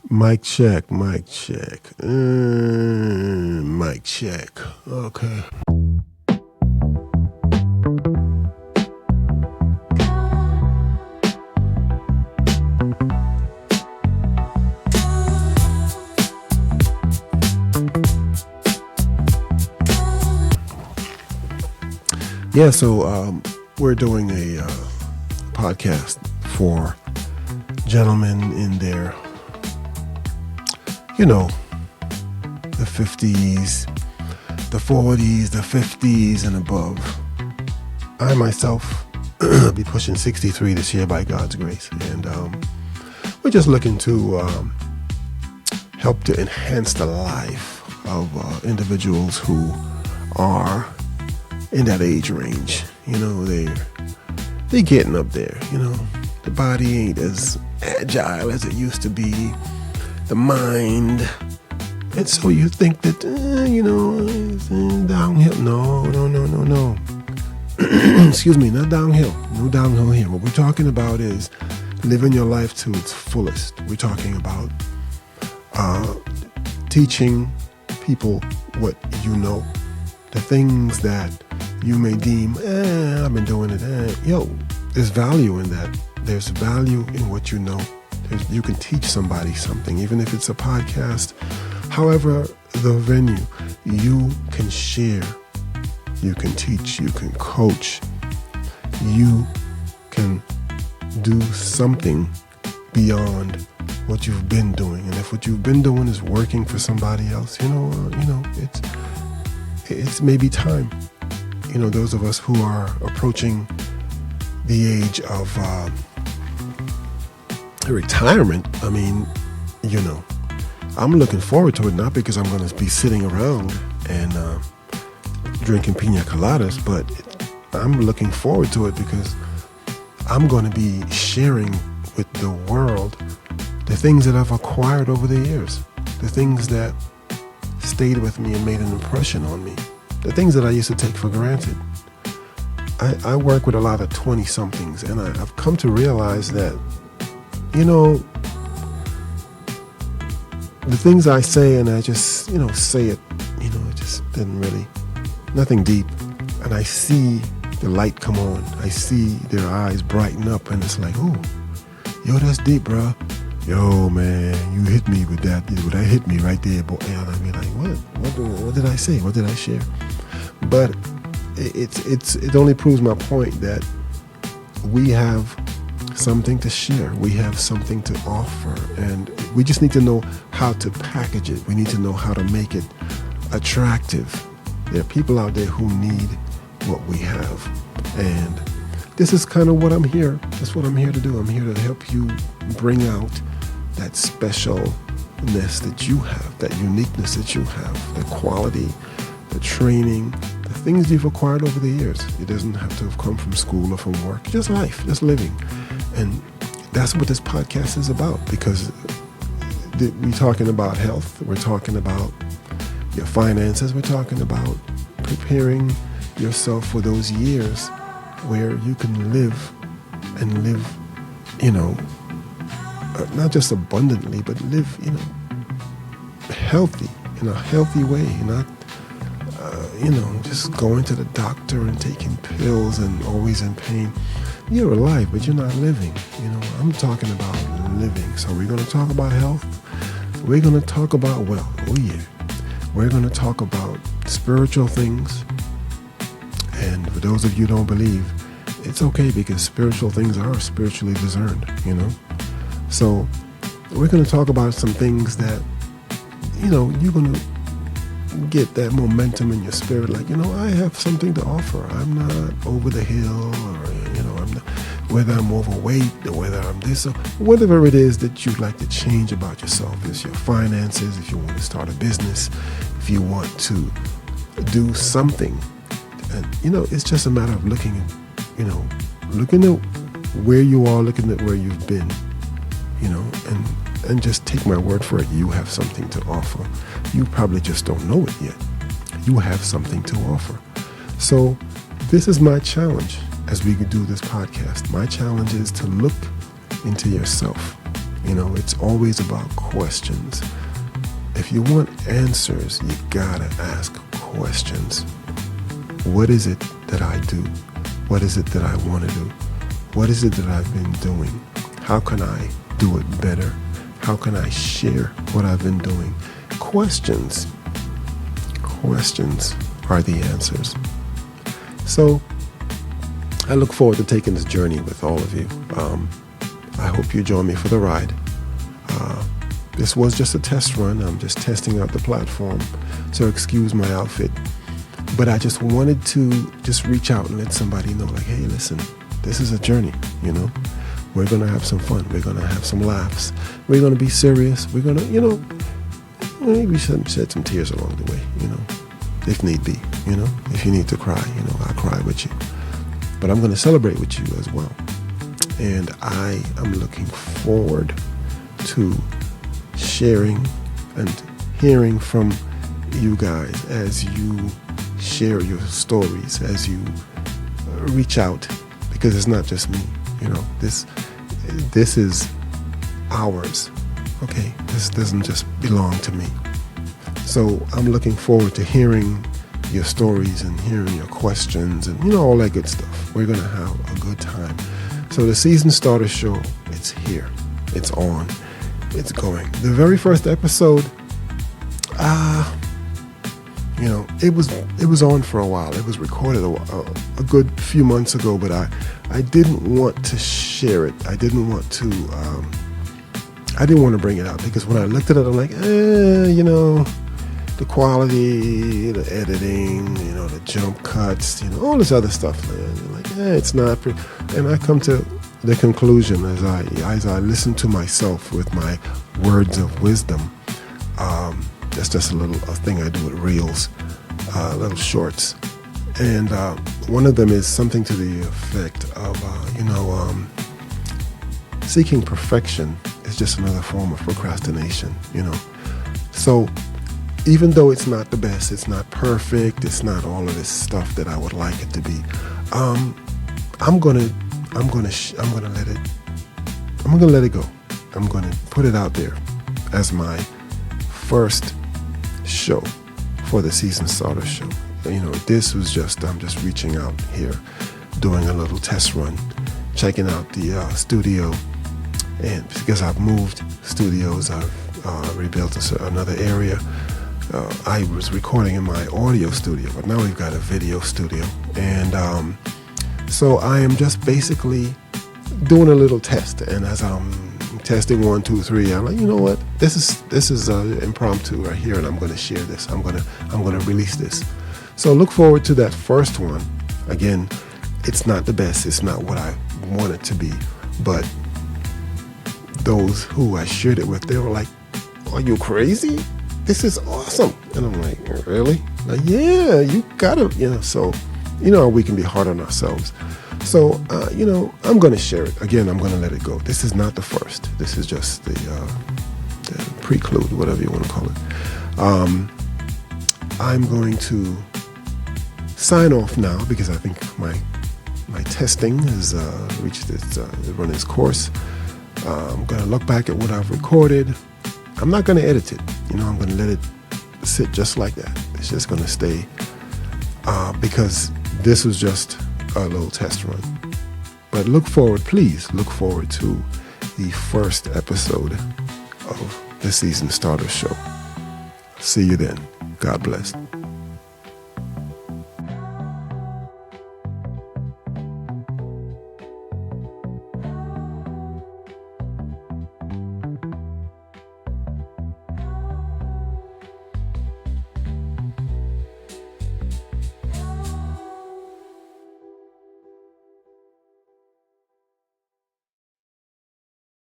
Mic check, mic check. Mic check. Okay. Yeah, so we're doing a podcast for gentlemen in their, the 50s, the 40s, the 50s, and above. I myself be pushing 63 this year by God's grace, and we're just looking to help to enhance the life of individuals who are in that age range. They're getting up there. The body ain't as agile as it used to be. The mind, and so you think that it's downhill. No. Excuse me, not downhill. No downhill here. What we're talking about is living your life to its fullest. We're talking about teaching people what you know, the things that you may deem, I've been doing it. There's value in that. There's value in what you know. You can teach somebody something, even if it's a podcast. However, the venue, you can share, you can teach, you can coach, you can do something beyond what you've been doing. And if what you've been doing is working for somebody else, it's maybe time. Those of us who are approaching the age of retirement, I'm looking forward to it, not because I'm going to be sitting around and drinking pina coladas, but I'm looking forward to it because I'm going to be sharing with the world the things that I've acquired over the years, the things that stayed with me and made an impression on me, the things that I used to take for granted. I work with a lot of 20-somethings, and I've come to realize that, the things I say, and I just, say it, it just didn't really, nothing deep. And I see the light come on. I see their eyes brighten up, and it's like, ooh, that's deep, bro. Yo, man, you hit me with that. That hit me right there, boy. And I mean, like, what did I say? What did I share? But it only proves my point that we have something to share. We have something to offer, and we just need to know how to package it. We need to know how to make it attractive. There are people out there who need what we have, and this is kind of what I'm here. That's what I'm here to do. I'm here to help you bring out that specialness that you have, that uniqueness that you have, the quality, the training, the things you've acquired over the years. It doesn't have to have come from school or from work. Just life, just living. And that's what this podcast is about, because we're talking about health. We're talking about your finances. We're talking about preparing yourself for those years where you can live and live, not just abundantly, but live, healthy, in a healthy way, not, just going to the doctor and taking pills and always in pain. You're alive, but you're not living. I'm talking about living. So we're going to talk about health. We're going to talk about wealth. Oh yeah. We're going to talk about spiritual things. And for those of you who don't believe, it's okay, because spiritual things are spiritually discerned, So we're going to talk about some things that, you're going to get that momentum in your spirit. Like, I have something to offer. I'm not over the hill, or, I'm not, whether I'm overweight or whether I'm this, or whatever it is that you'd like to change about yourself. It's your finances, if you want to start a business, if you want to do something. And, it's just a matter of looking at where you are, looking at where you've been, and just take my word for it. You have something to offer. You probably just don't know it yet. You have something to offer. So this is my challenge as we do this podcast. My challenge is to look into yourself It's always about questions. If you want answers, you gotta ask questions. What is it that I do? What is it that I want to do? What is it that I've been doing? How can I do it better? How can I share what I've been doing? Questions are the answers. So I look forward to taking this journey with all of you. I hope you join me for the ride. This was just a test run. I'm just testing out the platform, so excuse my outfit. But I just wanted to just reach out and let somebody know, like, hey, listen, this is a journey, We're going to have some fun. We're going to have some laughs. We're going to be serious. We're going to, maybe shed some tears along the way, if need be, If you need to cry, I'll cry with you. But I'm going to celebrate with you as well. And I am looking forward to sharing and hearing from you guys as you share your stories, as you reach out, because it's not just me, this is ours. Okay, this doesn't just belong to me. So I'm looking forward to hearing your stories and hearing your questions and all that good stuff. We're gonna have a good time. So the Season Starter Show, it's here, it's on, it's going. The very first episode, it was on for a while. It was recorded a good few months ago, but I didn't want to share it. I didn't want to bring it out, because when I looked at it, I'm like, the quality, the editing, the jump cuts, all this other stuff, man. Like, it's not. And I come to the conclusion as I listen to myself with my words of wisdom. That's just a thing I do with reels, little shorts, and one of them is something to the effect of, seeking perfection is just another form of procrastination. So even though it's not the best, it's not perfect, it's not all of this stuff that I would like it to be, I'm gonna let it go. I'm gonna put it out there as my first show for the Season Starter Show. This was I'm just reaching out here, doing a little test run, checking out the studio, and because I've moved studios, I've rebuilt another area. I was recording in my audio studio, but now we've got a video studio, and so I am just basically doing a little test. And as I'm testing 1, 2, 3, I'm like, you know what? This is impromptu right here, and I'm going to share this. I'm going to release this. So look forward to that first one. Again, it's not the best. It's not what I want it to be, but those who I shared it with, they were like, "Are you crazy? This is awesome!" And I'm like, "Really?" Like, yeah, you gotta, So, we can be hard on ourselves. So, I'm going to share it. Again, I'm going to let it go. This is not the first. This is just the preclude, whatever you want to call it. I'm going to sign off now, because I think my testing has reached run its course. I'm going to look back at what I've recorded. I'm not going to edit it. I'm going to let it sit just like that. It's just going to stay, because this was just a little test run. But please look forward to the first episode of the Season Starter Show. See you then. God bless.